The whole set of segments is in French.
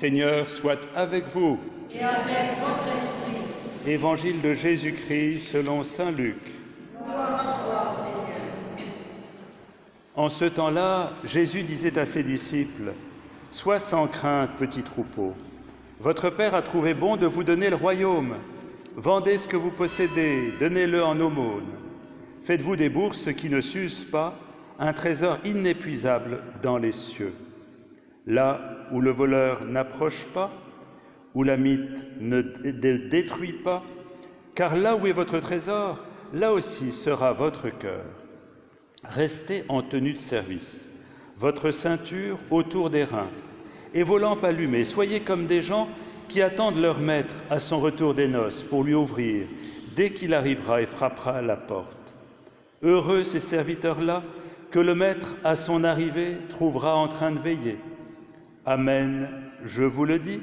Seigneur soit avec vous. Et avec votre esprit. Évangile de Jésus-Christ selon saint Luc. Gloire à toi, Seigneur. En ce temps-là, Jésus disait à ses disciples, « Sois sans crainte, petit troupeau. Votre Père a trouvé bon de vous donner le royaume. Vendez ce que vous possédez, donnez-le en aumône. Faites-vous des bourses qui ne s'usent pas, un trésor inépuisable dans les cieux. Là où le voleur n'approche pas, où la mythe ne détruit pas, car là où est votre trésor, là aussi sera votre cœur. Restez en tenue de service, votre ceinture autour des reins, et vos lampes allumées. Soyez comme des gens qui attendent leur maître à son retour des noces pour lui ouvrir dès qu'il arrivera et frappera à la porte. Heureux ces serviteurs-là que le maître, à son arrivée, trouvera en train de veiller. Amen, je vous le dis,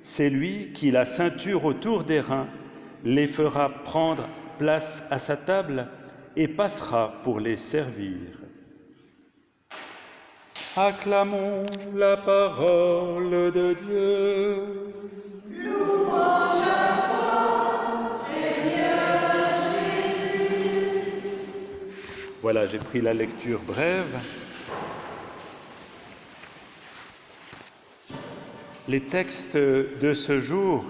c'est lui qui, la ceinture autour des reins, les fera prendre place à sa table et passera pour les servir. Acclamons la parole de Dieu. Louange à toi, Seigneur Jésus. Voilà, j'ai pris la lecture brève. Les textes de ce jour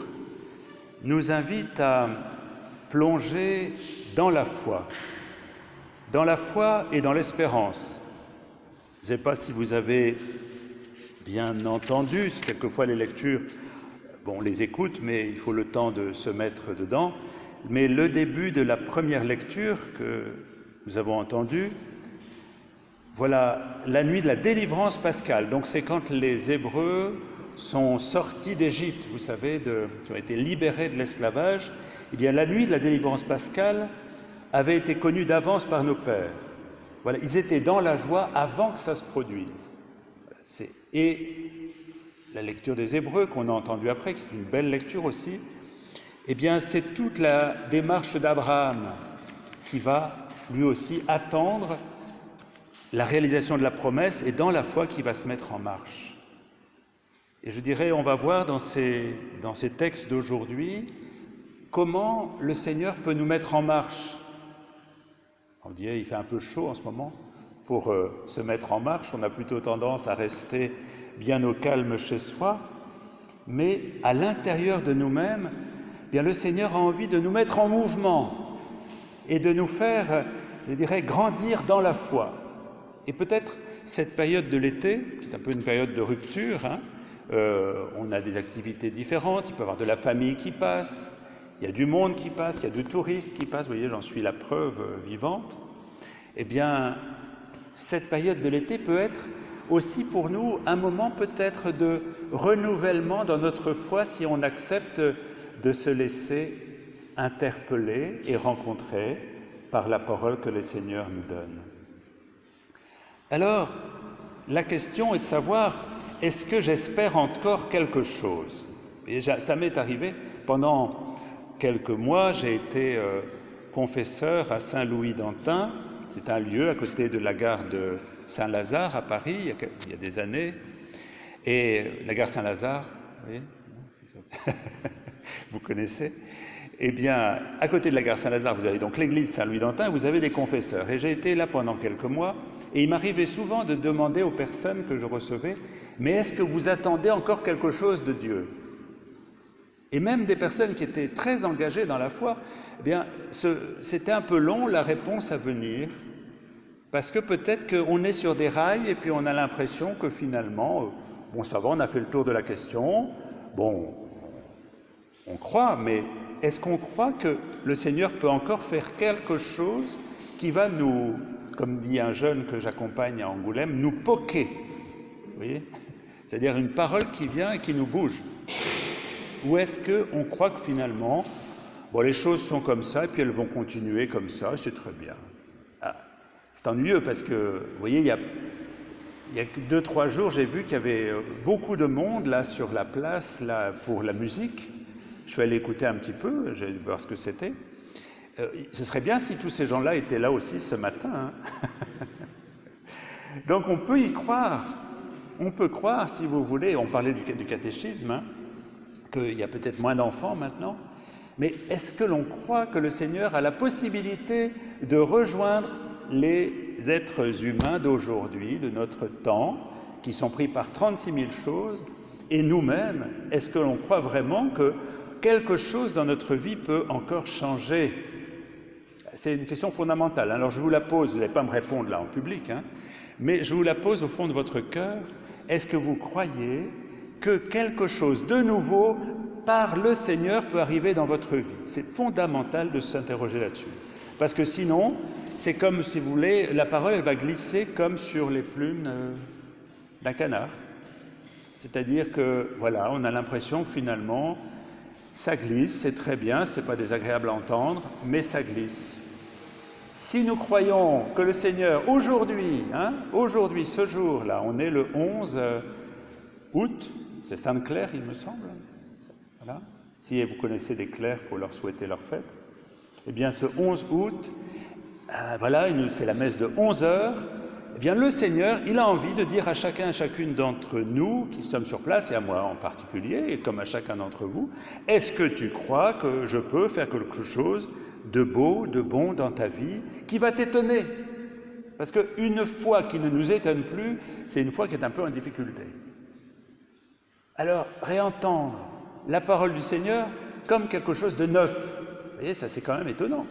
nous invitent à plonger dans la foi et dans l'espérance. Je ne sais pas si vous avez bien entendu, quelquefois les lectures, on les écoute, mais il faut le temps de se mettre dedans. Mais le début de la première lecture que nous avons entendue, voilà, la nuit de la délivrance pascale. Donc c'est quand les Hébreux sont sortis d'Égypte, vous savez, qui ont été libérés de l'esclavage. Eh bien, la nuit de la délivrance pascale avait été connue d'avance par nos pères. Voilà, ils étaient dans la joie avant que ça se produise. Et la lecture des Hébreux qu'on a entendue après, qui est une belle lecture aussi, eh bien, c'est toute la démarche d'Abraham qui va lui aussi attendre la réalisation de la promesse et dans la foi qui va se mettre en marche. Et je dirais, on va voir dans ces textes d'aujourd'hui comment le Seigneur peut nous mettre en marche. On dirait, il fait un peu chaud en ce moment pour se mettre en marche. On a plutôt tendance à rester bien au calme chez soi. Mais à l'intérieur de nous-mêmes, eh bien, le Seigneur a envie de nous mettre en mouvement et de nous faire, je dirais, grandir dans la foi. Et peut-être cette période de l'été, qui est un peu une période de rupture, on a des activités différentes, il peut y avoir de la famille qui passe, il y a du monde qui passe, il y a du touriste qui passe, vous voyez, j'en suis la preuve vivante. Eh bien, cette période de l'été peut être aussi pour nous un moment peut-être de renouvellement dans notre foi si on accepte de se laisser interpeller et rencontrer par la parole que le Seigneur nous donne. Alors, la question est de savoir, est-ce que j'espère encore quelque chose? Et ça m'est arrivé pendant quelques mois, j'ai été confesseur à Saint-Louis-d'Antin. C'est un lieu à côté de la gare de Saint-Lazare à Paris, il y a des années. Et la gare Saint-Lazare, oui, vous connaissez? Eh bien, à côté de la gare Saint-Lazare, vous avez donc l'église Saint-Louis-d'Antin, vous avez des confesseurs. Et j'ai été là pendant quelques mois, et il m'arrivait souvent de demander aux personnes que je recevais, mais est-ce que vous attendez encore quelque chose de Dieu? Et même des personnes qui étaient très engagées dans la foi, eh bien, c'était un peu long la réponse à venir, parce que peut-être qu'on est sur des rails et puis on a l'impression que finalement, bon, ça va, on a fait le tour de la question, bon, on croit, mais est-ce qu'on croit que le Seigneur peut encore faire quelque chose qui va nous, comme dit un jeune que j'accompagne à Angoulême, nous poquer, vous voyez? C'est-à-dire une parole qui vient et qui nous bouge. Ou est-ce qu'on croit que finalement, bon, les choses sont comme ça et puis elles vont continuer comme ça, c'est très bien. Ah, c'est ennuyeux parce que, vous voyez, il y a 2-3 jours, j'ai vu qu'il y avait beaucoup de monde là sur la place là, pour la musique. Je suis allé écouter un petit peu, j'ai allé voir ce que c'était. Ce serait bien si tous ces gens-là étaient là aussi ce matin. Hein. Donc on peut y croire, On peut croire, si vous voulez, on parlait du catéchisme, hein, qu'il y a peut-être moins d'enfants maintenant, mais est-ce que l'on croit que le Seigneur a la possibilité de rejoindre les êtres humains d'aujourd'hui, de notre temps, qui sont pris par 36 000 choses, et nous-mêmes, est-ce que l'on croit vraiment que quelque chose dans notre vie peut encore changer? C'est une question fondamentale. Alors je vous la pose, vous n'allez pas me répondre là en public, hein, mais je vous la pose au fond de votre cœur. Est-ce que vous croyez que quelque chose de nouveau par le Seigneur peut arriver dans votre vie? C'est fondamental de s'interroger là-dessus. Parce que sinon, c'est comme, si vous voulez, la parole elle va glisser comme sur les plumes d'un canard. C'est-à-dire que, voilà, on a l'impression que finalement, ça glisse, c'est très bien, c'est pas désagréable à entendre, mais ça glisse. Si nous croyons que le Seigneur, aujourd'hui, aujourd'hui, ce jour-là, on est le 11 août, c'est Sainte-Claire, il me semble, voilà. Si vous connaissez des clercs, il faut leur souhaiter leur fête. Eh bien, ce 11 août, voilà, c'est la messe de 11 heures. Eh bien, le Seigneur, il a envie de dire à chacun et chacune d'entre nous qui sommes sur place, et à moi en particulier, et comme à chacun d'entre vous, est-ce que tu crois que je peux faire quelque chose de beau, de bon dans ta vie, qui va t'étonner? Parce qu'une foi qui ne nous étonne plus, c'est une foi qui est un peu en difficulté. Alors, réentendre la parole du Seigneur comme quelque chose de neuf, vous voyez, ça c'est quand même étonnant.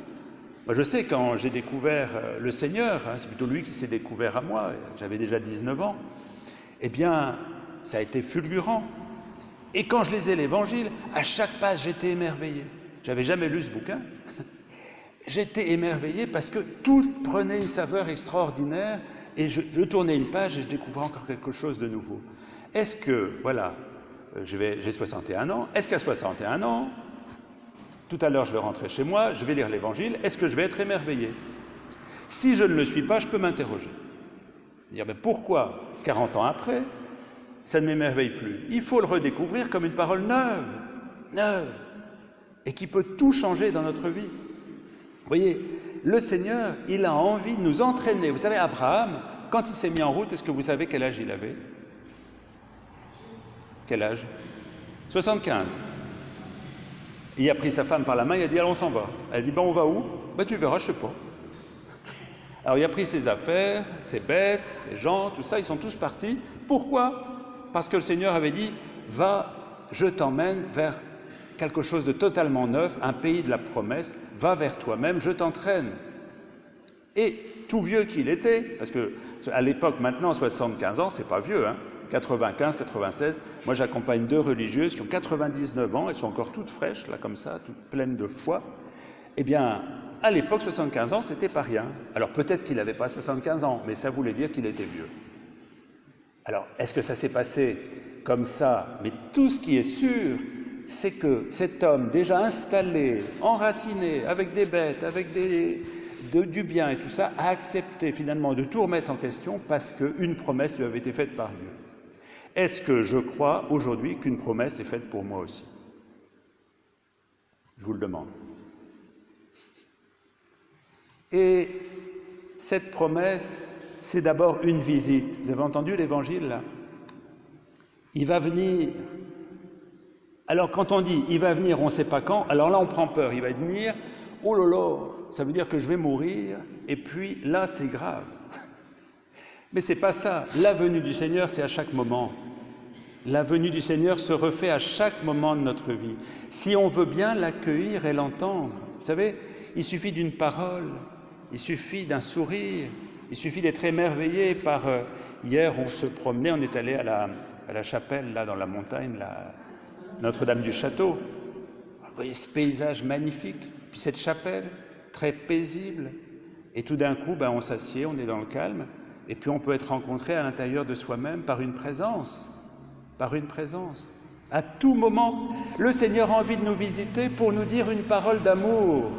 Moi, je sais, quand j'ai découvert le Seigneur, c'est plutôt lui qui s'est découvert à moi, j'avais déjà 19 ans, eh bien, ça a été fulgurant. Et quand je lisais l'Évangile, à chaque page, j'étais émerveillé. J'avais jamais lu ce bouquin. J'étais émerveillé parce que tout prenait une saveur extraordinaire et je tournais une page et je découvrais encore quelque chose de nouveau. Est-ce que, voilà, j'ai 61 ans, est-ce qu'à 61 ans, tout à l'heure, je vais rentrer chez moi, je vais lire l'Évangile. Est-ce que je vais être émerveillé? Si je ne le suis pas, je peux m'interroger. Dire, mais pourquoi, 40 ans après, ça ne m'émerveille plus? Il faut le redécouvrir comme une parole neuve, et qui peut tout changer dans notre vie. Vous voyez, le Seigneur, il a envie de nous entraîner. Vous savez, Abraham, quand il s'est mis en route, est-ce que vous savez quel âge il avait? Quel âge? 75. Il a pris sa femme par la main, il a dit « Allons, on s'en va ». Elle a dit « Ben, on va où ?»« Ben, tu verras, je ne sais pas. » Alors, il a pris ses affaires, ses bêtes, ses gens, tout ça, ils sont tous partis. Pourquoi? Parce que le Seigneur avait dit « Va, je t'emmène vers quelque chose de totalement neuf, un pays de la promesse, va vers toi-même, je t'entraîne. » Et tout vieux qu'il était, parce qu'à l'époque, maintenant, 75 ans, c'est pas vieux, hein, 95, 96. Moi, j'accompagne 2 religieuses qui ont 99 ans, elles sont encore toutes fraîches, là, comme ça, toutes pleines de foi. Eh bien, à l'époque, 75 ans, c'était pas rien. Alors, peut-être qu'il n'avait pas 75 ans, mais ça voulait dire qu'il était vieux. Alors, est-ce que ça s'est passé comme ça? Mais tout ce qui est sûr, c'est que cet homme, déjà installé, enraciné, avec des bêtes, avec du bien et tout ça, a accepté finalement de tout remettre en question parce qu'une promesse lui avait été faite par Dieu. Est-ce que je crois aujourd'hui qu'une promesse est faite pour moi aussi? Je vous le demande. Et cette promesse, c'est d'abord une visite. Vous avez entendu l'Évangile là? Il va venir. Alors quand on dit « il va venir », on ne sait pas quand, alors là on prend peur. Il va venir, oh là là, ça veut dire que je vais mourir, et puis là c'est grave. Mais c'est pas ça. La venue du Seigneur, c'est à chaque moment. La venue du Seigneur se refait à chaque moment de notre vie. Si on veut bien l'accueillir et l'entendre, vous savez, il suffit d'une parole, il suffit d'un sourire, il suffit d'être émerveillé par... hier, on se promenait, on est allé à la chapelle, là, dans la montagne, Notre-Dame du Château. Vous voyez ce paysage magnifique, puis cette chapelle, très paisible. Et tout d'un coup, on s'assied, on est dans le calme, et puis on peut être rencontré à l'intérieur de soi-même par une présence. Par une présence. À tout moment, le Seigneur a envie de nous visiter pour nous dire une parole d'amour,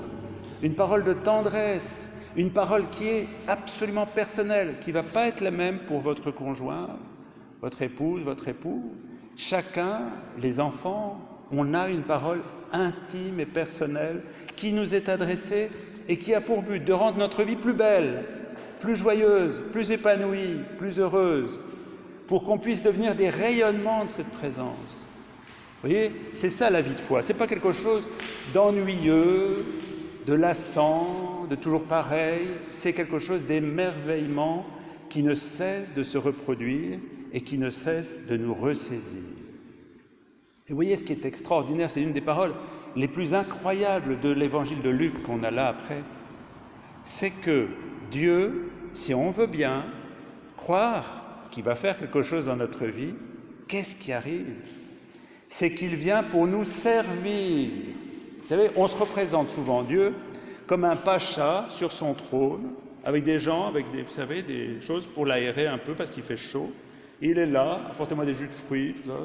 une parole de tendresse, une parole qui est absolument personnelle, qui ne va pas être la même pour votre conjoint, votre épouse, votre époux. Chacun, les enfants, on a une parole intime et personnelle qui nous est adressée et qui a pour but de rendre notre vie plus belle, plus joyeuse, plus épanouie, plus heureuse. pour qu'on puisse devenir des rayonnements de cette présence. Vous voyez, c'est ça la vie de foi. Ce n'est pas quelque chose d'ennuyeux, de lassant, de toujours pareil. C'est quelque chose d'émerveillement qui ne cesse de se reproduire et qui ne cesse de nous ressaisir. Et vous voyez, ce qui est extraordinaire, c'est une des paroles les plus incroyables de l'évangile de Luc qu'on a là après, c'est que Dieu, si on veut bien croire qu'il va faire quelque chose dans notre vie, qu'est-ce qui arrive? C'est qu'il vient pour nous servir. Vous savez, on se représente souvent Dieu comme un pacha sur son trône, avec des gens, avec des, vous savez, des choses pour l'aérer un peu parce qu'il fait chaud. Il est là, apportez-moi des jus de fruits, tout ça.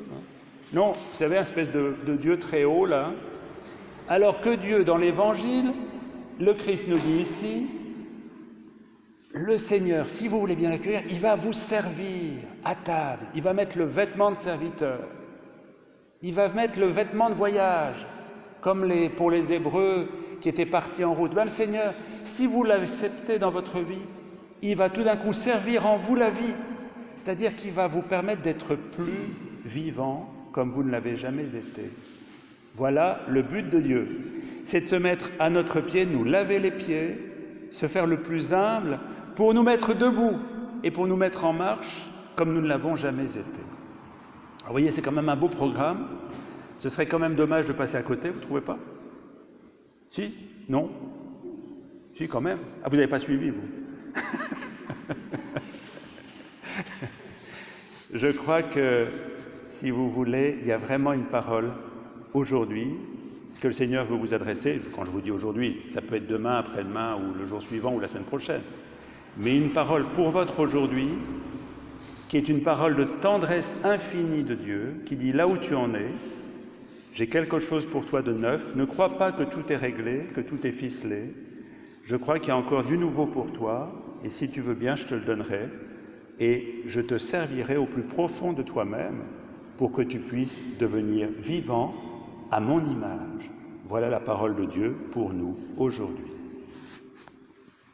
Non, vous savez, une espèce de Dieu très haut, là. Alors que Dieu, dans l'Évangile, le Christ nous dit ici, le Seigneur, si vous voulez bien l'accueillir, il va vous servir à table. Il va mettre le vêtement de serviteur. Il va mettre le vêtement de voyage, comme pour les Hébreux qui étaient partis en route. Ben, le Seigneur, si vous l'acceptez dans votre vie, il va tout d'un coup servir en vous la vie. C'est-à-dire qu'il va vous permettre d'être plus vivant comme vous ne l'avez jamais été. Voilà le but de Dieu. C'est de se mettre à notre pied, nous laver les pieds, se faire le plus humble pour nous mettre debout et pour nous mettre en marche comme nous ne l'avons jamais été. Alors, vous voyez, c'est quand même un beau programme. Ce serait quand même dommage de passer à côté, vous ne trouvez pas? Si? Non? Si, quand même. Ah, vous n'avez pas suivi, vous? Je crois que, si vous voulez, il y a vraiment une parole aujourd'hui que le Seigneur veut vous adresser. Quand je vous dis aujourd'hui, ça peut être demain, après-demain, ou le jour suivant, ou la semaine prochaine. Mais une parole pour votre aujourd'hui, qui est une parole de tendresse infinie de Dieu, qui dit là où tu en es, j'ai quelque chose pour toi de neuf. Ne crois pas que tout est réglé, que tout est ficelé. Je crois qu'il y a encore du nouveau pour toi, et si tu veux bien, je te le donnerai. Et je te servirai au plus profond de toi-même pour que tu puisses devenir vivant à mon image. Voilà la parole de Dieu pour nous aujourd'hui.